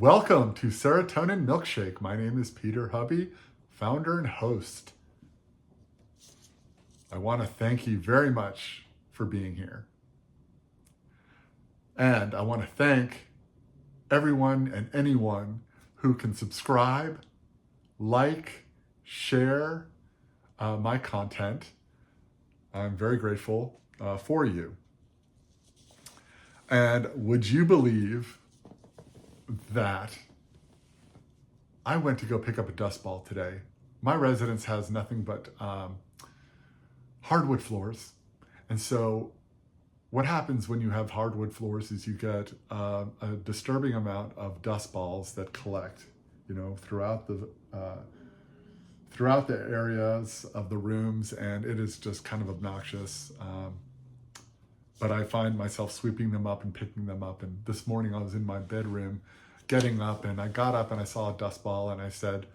Welcome to Serotonin Milkshake. My name is Peter Hubby, founder and host. I want to thank you very much for being here. And I want to thank everyone and anyone who can subscribe, like, share my content. I'm very grateful for you. And would you believe that I went to go pick up a dust ball today? My residence has nothing but hardwood floors. And so what happens when you have hardwood floors is you get a disturbing amount of dust balls that collect, throughout the areas of the rooms, and it is just kind of obnoxious. But I find myself sweeping them up and picking them up. And this morning I was in my bedroom getting up, and I got up and I saw a dust ball and I said,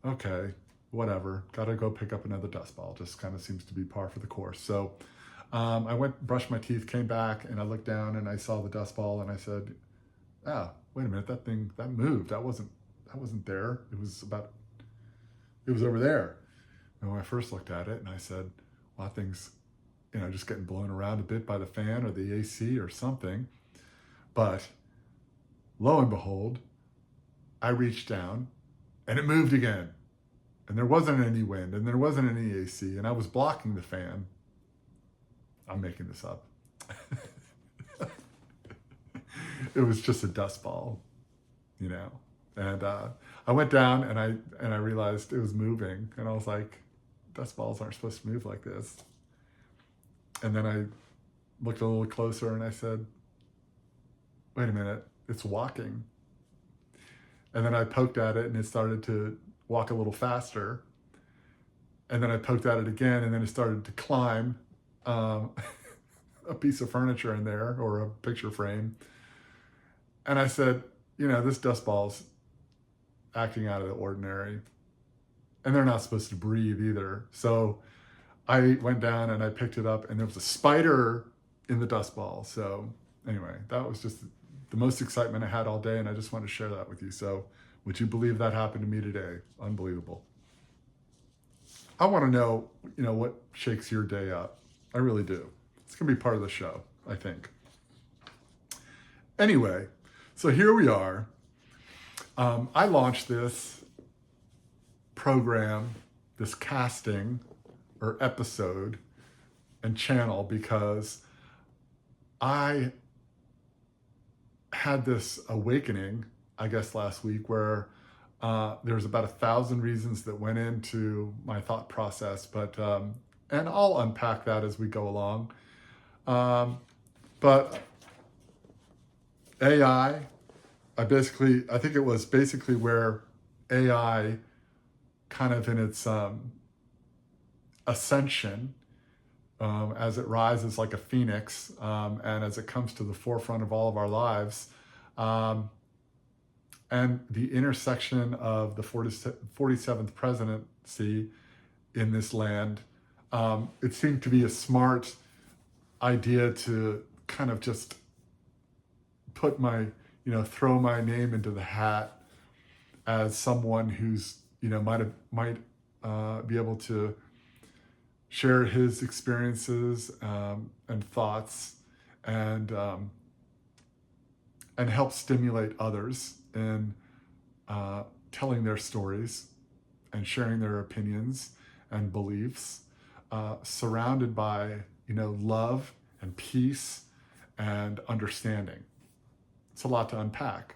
okay, whatever, gotta go pick up another dust ball. Just kind of seems to be par for the course. So I went, brushed my teeth, came back, and I looked down and I saw the dust ball and I said, wait a minute, that moved. That wasn't there. It was over there. And when I first looked at it and I said, well, that thing's, just getting blown around a bit by the fan or the AC or something. But lo and behold, I reached down and it moved again. And there wasn't any wind and there wasn't any AC, and I was blocking the fan. I'm making this up. It was just a dust ball, And I went down and I realized it was moving, and I was like, dust balls aren't supposed to move like this. And then I looked a little closer and I said, wait a minute, it's walking. And then I poked at it and it started to walk a little faster. And then I poked at it again, and then it started to climb a piece of furniture in there, or a picture frame. And I said, this dust ball's acting out of the ordinary. And they're not supposed to breathe either. So I went down and I picked it up, and there was a spider in the dust ball. So anyway, that was just the most excitement I had all day, and I just wanted to share that with you. So would you believe that happened to me today? Unbelievable. I want to know, what shakes your day up. I really do. It's going to be part of the show, I think. Anyway, so here we are. I launched this program, this casting or episode and channel, because I had this awakening, I guess, last week, where there's about 1,000 reasons that went into my thought process, but and I'll unpack that as we go along. But AI, I think it was basically where AI kind of in its ascension, as it rises like a phoenix, and as it comes to the forefront of all of our lives, and the intersection of the 47th presidency in this land, it seemed to be a smart idea to kind of just put throw my name into the hat as someone who's, might be able to share his experiences and thoughts, and help stimulate others in telling their stories and sharing their opinions and beliefs, surrounded by love and peace and understanding. It's a lot to unpack,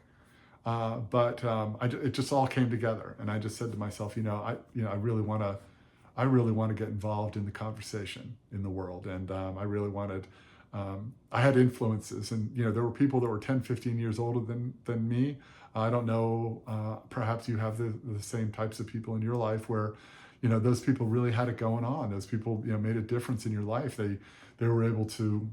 but it just all came together, and I just said to myself, I really want to get involved in the conversation in the world, and I really wanted. I had influences, and there were people that were 10, 15 years older than me. I don't know. Perhaps you have the same types of people in your life where, those people really had it going on. Those people, made a difference in your life. They were able to,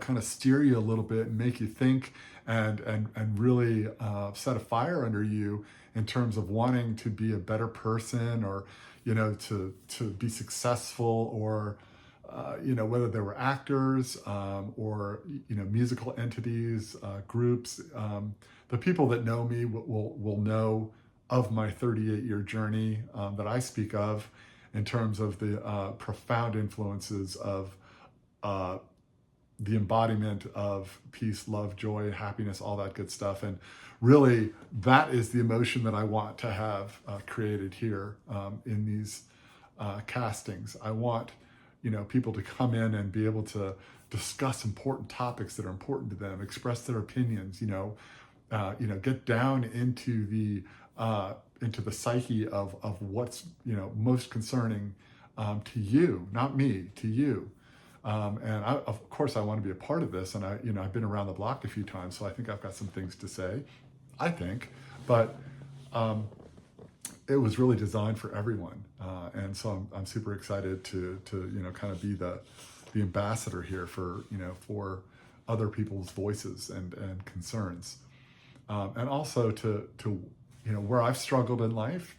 kind of steer you a little bit and make you think, and really set a fire under you in terms of wanting to be a better person, or, to be successful, or, whether they were actors, or, musical entities, groups. the people that know me will know of my 38-year journey that I speak of in terms of the profound influences of the embodiment of peace, love, joy, happiness, all that good stuff. And really, that is the emotion that I want to have created here in these castings. I want, people to come in and be able to discuss important topics that are important to them, express their opinions, get down into the psyche of what's most concerning to you, not me, to you. And of course, I want to be a part of this. And I've been around the block a few times, so I think I've got some things to say. I think, but it was really designed for everyone, and so I'm super excited to kind of be the ambassador here for other people's voices and concerns, and also to where I've struggled in life,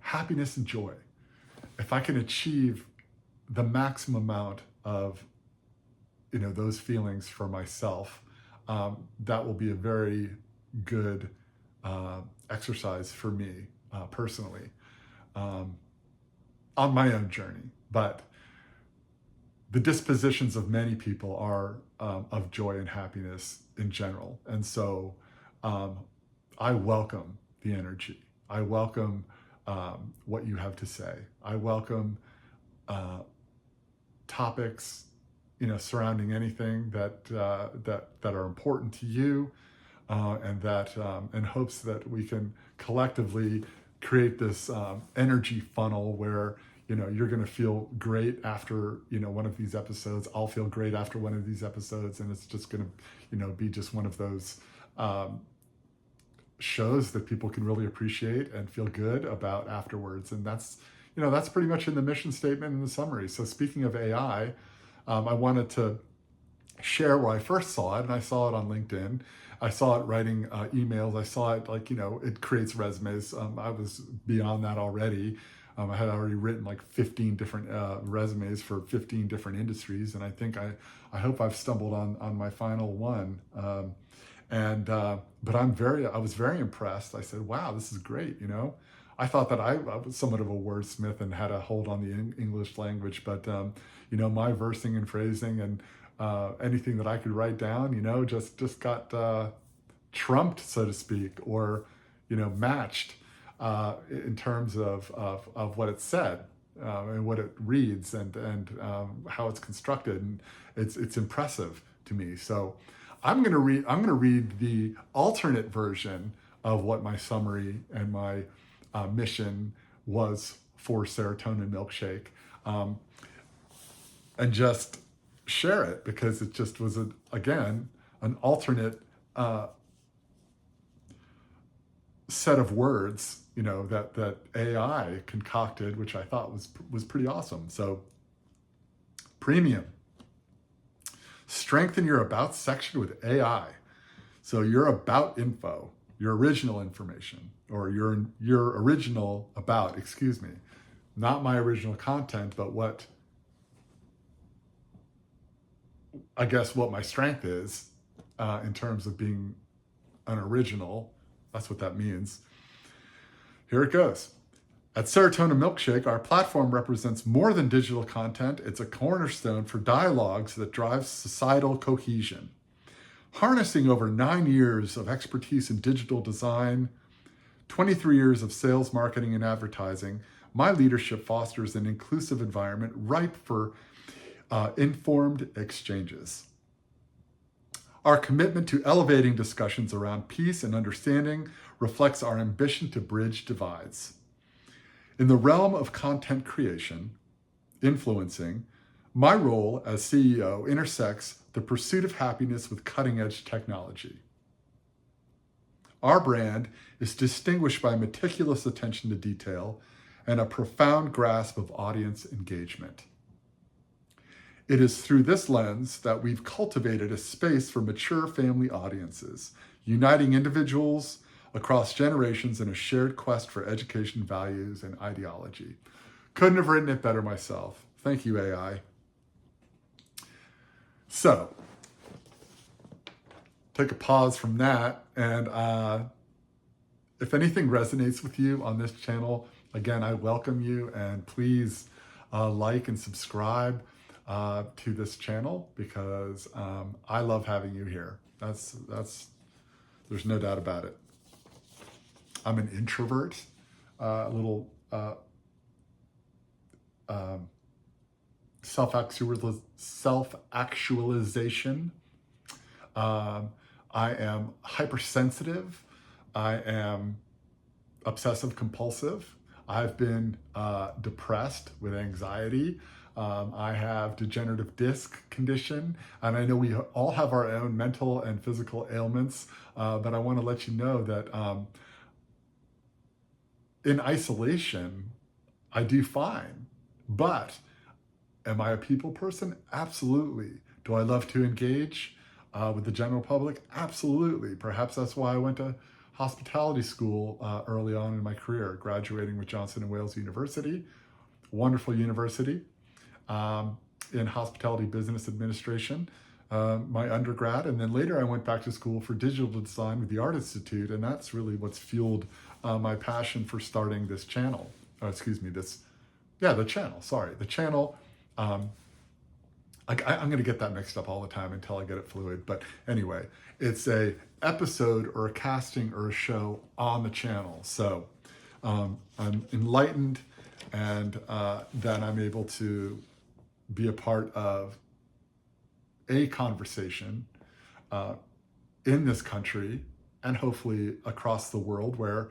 happiness and joy. If I can achieve the maximum amount of those feelings for myself, that will be a very good exercise for me personally on my own journey. But the dispositions of many people are of joy and happiness in general, and so I welcome the energy. I welcome what you have to say. I welcome topics, surrounding anything that are important to you, and that in hopes that we can collectively create this energy funnel where you're going to feel great after one of these episodes. I'll feel great after one of these episodes, and it's just going to be just one of those shows that people can really appreciate and feel good about afterwards. And that's pretty much in the mission statement and the summary. So speaking of AI, I wanted to share where I first saw it, and I saw it on LinkedIn. I saw it writing emails. I saw it it creates resumes. I was beyond that already. I had already written 15 different resumes for 15 different industries, and I think I hope I've stumbled on my final one. But I was very impressed. I said, wow, this is great. I thought that I was somewhat of a wordsmith and had a hold on the English language, but my versing and phrasing and anything that I could write down, just got trumped, so to speak, or matched in terms of what it said and what it reads and how it's constructed, and it's impressive to me. So I'm gonna read the alternate version of what my summary and my mission was for Serotonin Milkshake, and just share it because it just was an alternate set of words that AI concocted, which I thought was pretty awesome. So, premium. Strengthen your about section with AI. So your about info, your original information, or your original about, excuse me, not my original content, but what my strength is in terms of being an original. That's what that means. Here it goes. At Serotonin Milkshake, our platform represents more than digital content. It's a cornerstone for dialogues that drive societal cohesion. Harnessing over 9 years of expertise in digital design, 23 years of sales, marketing, and advertising, my leadership fosters an inclusive environment ripe for informed exchanges. Our commitment to elevating discussions around peace and understanding reflects our ambition to bridge divides. In the realm of content creation, influencing, my role as CEO intersects the pursuit of happiness with cutting-edge technology. Our brand is distinguished by meticulous attention to detail and a profound grasp of audience engagement. It is through this lens that we've cultivated a space for mature family audiences, uniting individuals across generations in a shared quest for education, values, and ideology. Couldn't have written it better myself. Thank you, AI. So, take a pause from that. And if anything resonates with you on this channel, again, I welcome you, and please like and subscribe to this channel, because I love having you here. There's no doubt about it. I'm an introvert, a little self-actualization. I am hypersensitive. I am obsessive compulsive. I've been depressed with anxiety. I have degenerative disc condition, and I know we all have our own mental and physical ailments, but I want to let you know that in isolation, I do fine. But am I a people person? Absolutely. Do I love to engage with the general public? Absolutely. Perhaps that's why I went to hospitality school early on in my career, graduating with Johnson & Wales University, wonderful university, in hospitality business administration, my undergrad. And then later I went back to school for digital design with the Art Institute. And that's really what's fueled my passion for starting this channel. The channel. I'm going to get that mixed up all the time until I get it fluid. But anyway, it's a episode or a casting or a show on the channel. So I'm enlightened, and then I'm able to be a part of a conversation in this country and hopefully across the world, where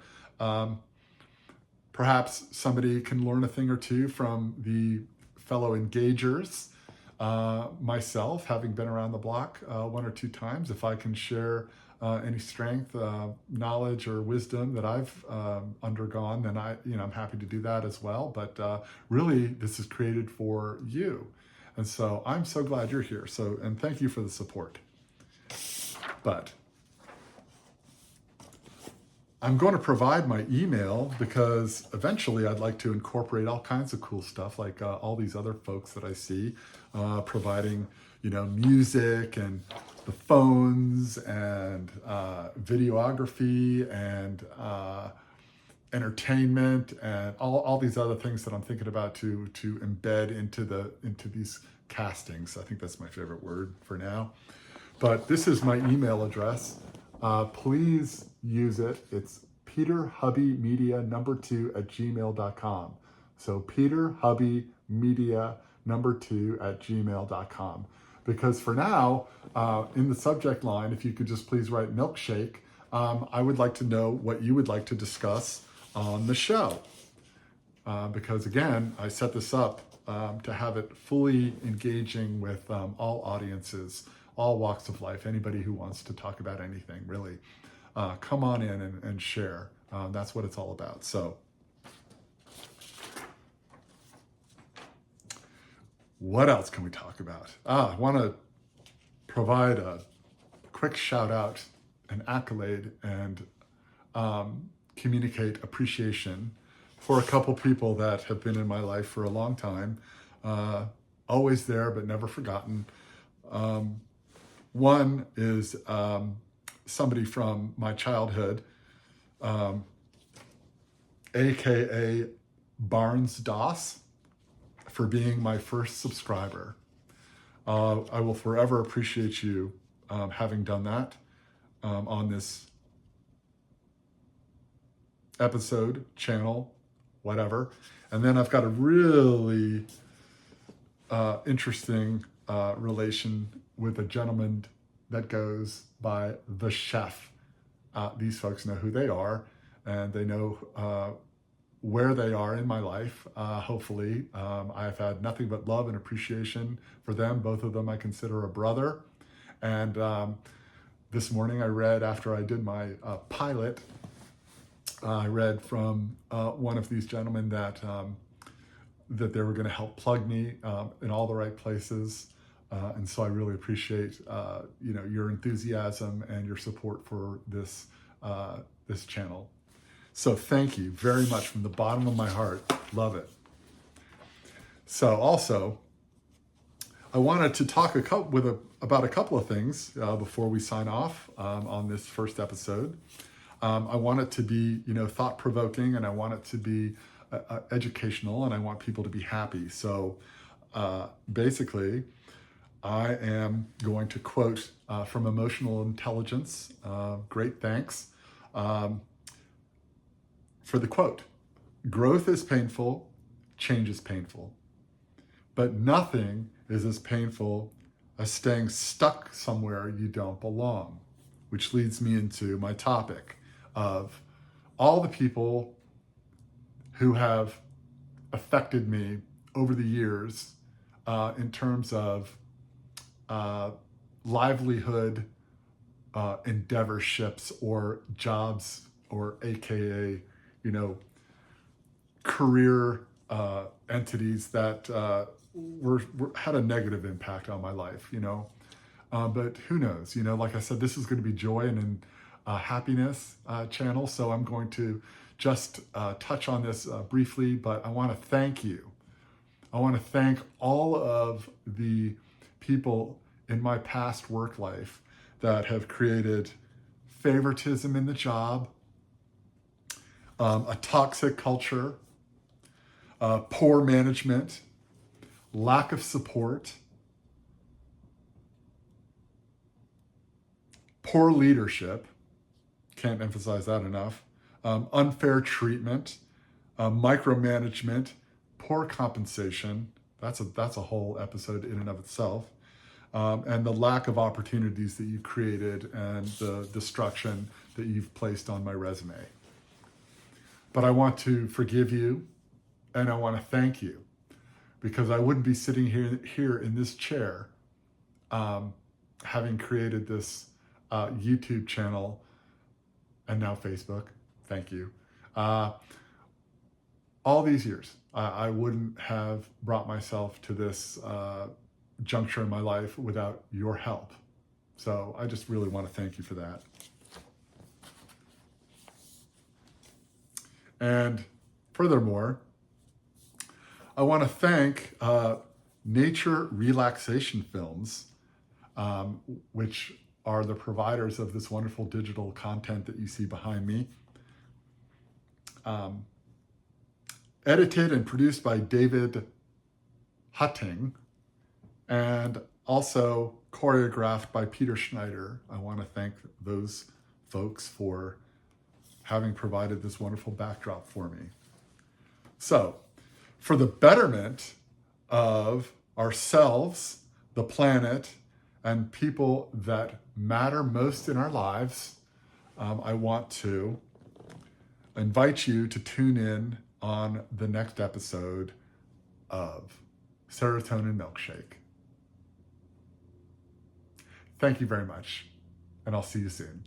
perhaps somebody can learn a thing or two from the fellow engagers. Myself, having been around the block one or two times, if I can share any strength, knowledge, or wisdom that I've undergone, then I'm happy to do that as well. But really, this is created for you, and so I'm so glad you're here. And thank you for the support. But I'm going to provide my email, because eventually I'd like to incorporate all kinds of cool stuff, like all these other folks that I see providing, music and the phones and videography and entertainment and all these other things that I'm thinking about to embed into these castings. I think that's my favorite word for now. But this is my email address. Please use it. It's peterhubbymedia2@gmail.com. So peterhubbymedia2@gmail.com. Because for now, in the subject line, if you could just please write milkshake, I would like to know what you would like to discuss on the show. Because again, I set this up to have it fully engaging with all audiences, all walks of life, anybody who wants to talk about anything, really. Come on in and share. That's what it's all about. So, what else can we talk about? I want to provide a quick shout out, an accolade, and communicate appreciation for a couple people that have been in my life for a long time. Always there, but never forgotten. One is somebody from my childhood, aka Barnes Doss, for being my first subscriber. I will forever appreciate you having done that on this episode, channel, whatever. And then I've got a really interesting relation with a gentleman that goes by The Chef. These folks know who they are, and they know where they are in my life. Hopefully, I've had nothing but love and appreciation for them. Both of them I consider a brother. And this morning I read, after I did my pilot, I read from one of these gentlemen that they were going to help plug me in all the right places. And so I really appreciate your enthusiasm and your support for this channel. So thank you very much from the bottom of my heart. Love it. So also, I wanted to talk about a couple of things before we sign off on this first episode. I want it to be, thought-provoking, and I want it to be educational, and I want people to be happy. So basically, I am going to quote from Emotional Intelligence. Great thanks for the quote. Growth is painful, change is painful, but nothing is as painful as staying stuck somewhere you don't belong, which leads me into my topic of all the people who have affected me over the years in terms of livelihood endeavorships or jobs, or AKA, career entities that had a negative impact on my life, but who knows, like I said, this is going to be joy and happiness channel. So I'm going to just touch on this briefly, but I want to thank you. I want to thank all of the people in my past work life that have created favoritism in the job, a toxic culture, poor management, lack of support, poor leadership, can't emphasize that enough, unfair treatment, micromanagement, poor compensation, that's a whole episode in and of itself, and the lack of opportunities that you created and the destruction that you've placed on my resume. But I want to forgive you, and I want to thank you, because I wouldn't be sitting here in this chair having created this YouTube channel and now Facebook. Thank you. All these years, I wouldn't have brought myself to this juncture in my life without your help. So I just really want to thank you for that. And furthermore, I want to thank Nature Relaxation Films, which are the providers of this wonderful digital content that you see behind me. Edited and produced by David Hutting, and also choreographed by Peter Schneider. I want to thank those folks for having provided this wonderful backdrop for me. So, for the betterment of ourselves, the planet, and people that matter most in our lives, I want to invite you to tune in on the next episode of Serotonin Milkshake. Thank you very much, and I'll see you soon.